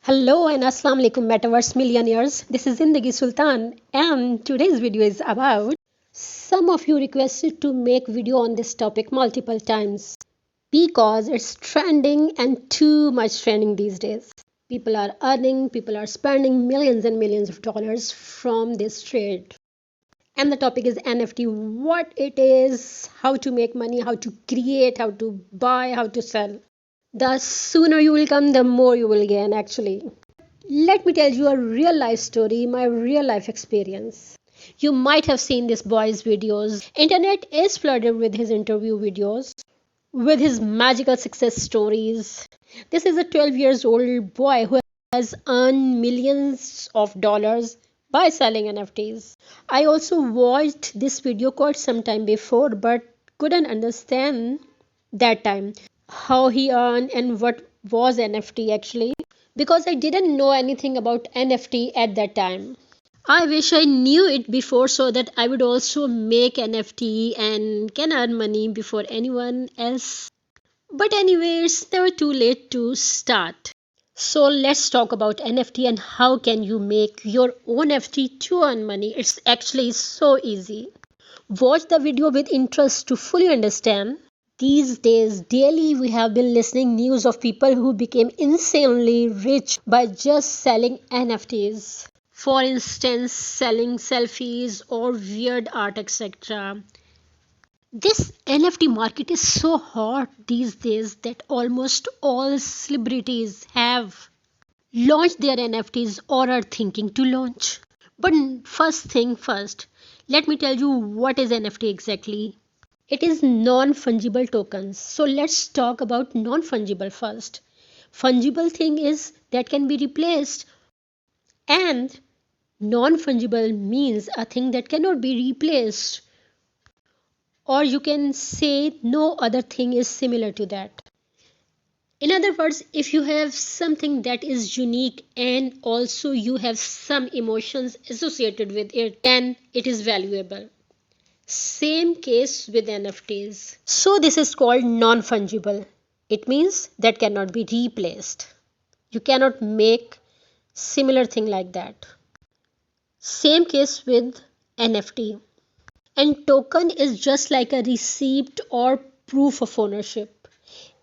Hello and Assalamu alaikum Metaverse millionaires. This is Zindagi Sultan and today's video is about some of you requested to make video on this topic multiple times because it's trending and too much trending these days. People are earning, people are spending millions and millions of dollars from this trade. And the topic is NFT, what it is, how to make money, how to create, how to buy, how to sell. The sooner you will come, the more you will gain actually. Let me tell you a real life story, my real life experience. You might have seen this boy's videos. Internet is flooded with his interview videos, with his magical success stories. This is a 12 years old boy who has earned millions of dollars by selling NFTs. I also watched this video quite some time before but couldn't understand that time how he earned and what was NFT actually because I didn't know anything about NFT at that time. I wish I knew it before so that I would also make NFT and can earn money before anyone else. But anyway, it's never too late to start. So let's talk about NFT and how can you make your own NFT to earn money. It's actually so easy. Watch the video with interest to fully understand. These days, daily we have been listening news of people who became insanely rich by just selling NFTs. For instance, selling selfies or weird art, etc. This NFT market is so hot these days that almost all celebrities have launched their NFTs or are thinking to launch. But first thing first, let me tell you what is NFT exactly. It is non-fungible tokens. So let's talk about non-fungible first. Fungible thing is that can be replaced and non-fungible means a thing that cannot be replaced, or you can say no other thing is similar to that. In other words, if you have something that is unique and also you have some emotions associated with it, then it is valuable. Same case with NFTs. So this is called non-fungible. It means that cannot be replaced. You cannot make similar thing like that. Same case with NFT. And token is just like a receipt or proof of ownership.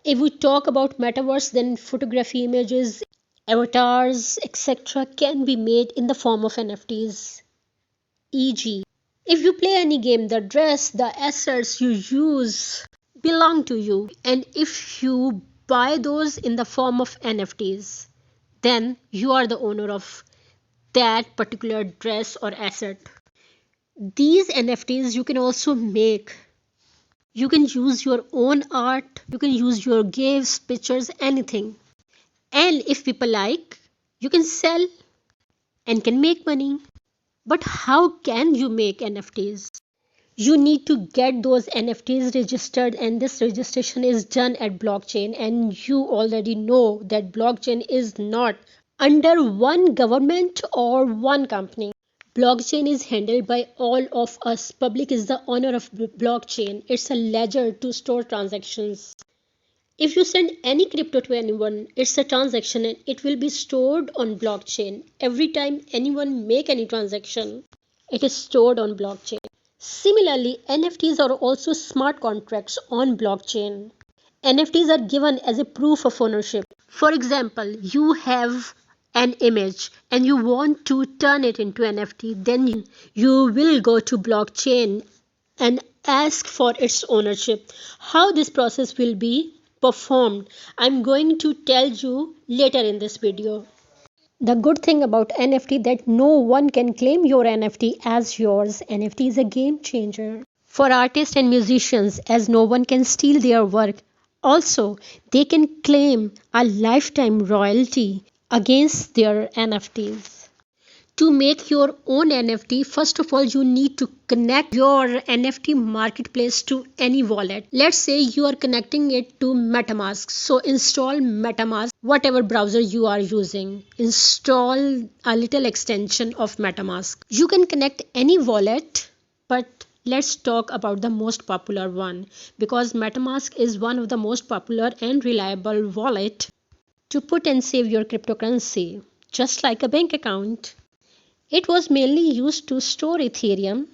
If we talk about metaverse, then photography, images, avatars, etc. can be made in the form of NFTs. E.g. if you play any game, the dress, the assets you use belong to you. And if you buy those in the form of NFTs, then you are the owner of that particular dress or asset. These NFTs you can also make. You can use your own art, you can use your gifts, pictures, anything. And if people like, you can sell and can make money. But how can you make NFTs? You need to get those NFTs registered, and this registration is done at blockchain. And you already know that blockchain is not under one government or one company. Blockchain is handled by all of us. Public is the owner of blockchain. It's a ledger to store transactions. If you send any crypto to anyone, it's a transaction and it will be stored on blockchain. Every time anyone make any transaction, it is stored on blockchain. Similarly, NFTs are also smart contracts on blockchain. NFTs are given as a proof of ownership. For example, you have an image and you want to turn it into NFT, then you will go to blockchain and ask for its ownership. How this process will be performed, I'm going to tell you later in this video. The good thing about NFT that no one can claim your NFT as yours. NFT is a game changer for artists and musicians as no one can steal their work. Also, they can claim a lifetime royalty against their NFTs. To make your own NFT, first of all, you need to connect your NFT marketplace to any wallet. Let's say you are connecting it to MetaMask. So install MetaMask, whatever browser you are using. Install a little extension of MetaMask. You can connect any wallet, but let's talk about the most popular one because MetaMask is one of the most popular and reliable wallet to put and save your cryptocurrency, just like a bank account. It was mainly used to store Ethereum.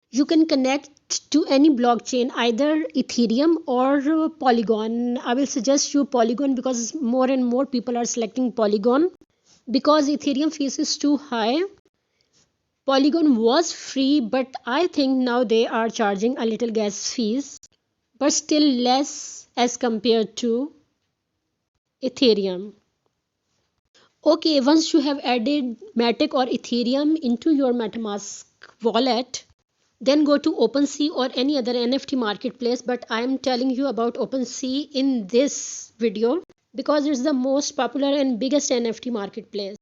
You can connect to any blockchain, either Ethereum or Polygon. I will suggest you Polygon because more and more people are selecting Polygon because Ethereum fees is too high. Polygon was free, but I think now they are charging a little gas fees, but still less as compared to Ethereum. Okay, once you have added Matic or Ethereum into your MetaMask wallet, then go to OpenSea or any other NFT marketplace. But I am telling you about OpenSea in this video because it's the most popular and biggest NFT marketplace.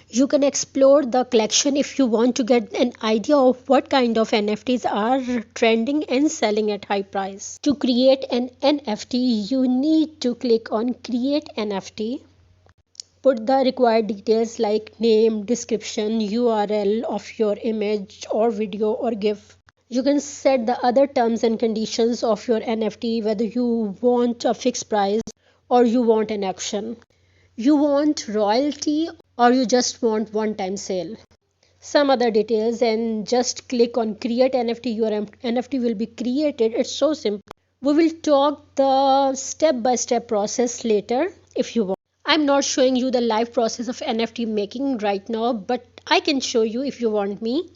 You can explore the collection if you want to get an idea of what kind of NFTs are trending and selling at high price. To create an NFT, you need to click on Create NFT. Put the required details like name, description, URL of your image or video or GIF. You can set the other terms and conditions of your NFT, whether you want a fixed price or you want an auction. You want royalty or you just want one-time sale. Some other details and just click on create NFT. Your NFT will be created. It's so simple. We will talk the step-by-step process later if you want. I'm not showing you the live process of NFT making right now, but I can show you if you want me.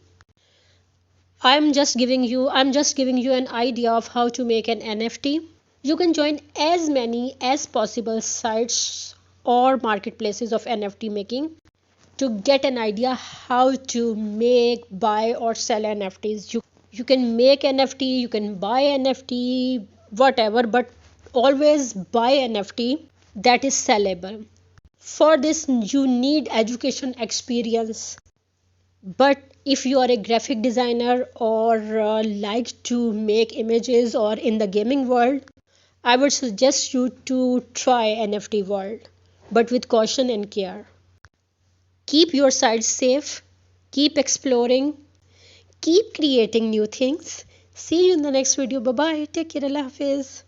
I'm just giving you an idea of how to make an NFT. You can join as many as possible sites or marketplaces of NFT making to get an idea how to make, buy or sell NFTs. You can make NFT, you can buy NFT, whatever, but always buy NFT that is sellable. For this you need education experience. But if you are a graphic designer or like to make images or in the gaming world, I would suggest you to try NFT world, but with caution and care. Keep your site safe, keep exploring, keep creating new things. See you in the next video. Bye bye. Take care. Allah Hafiz.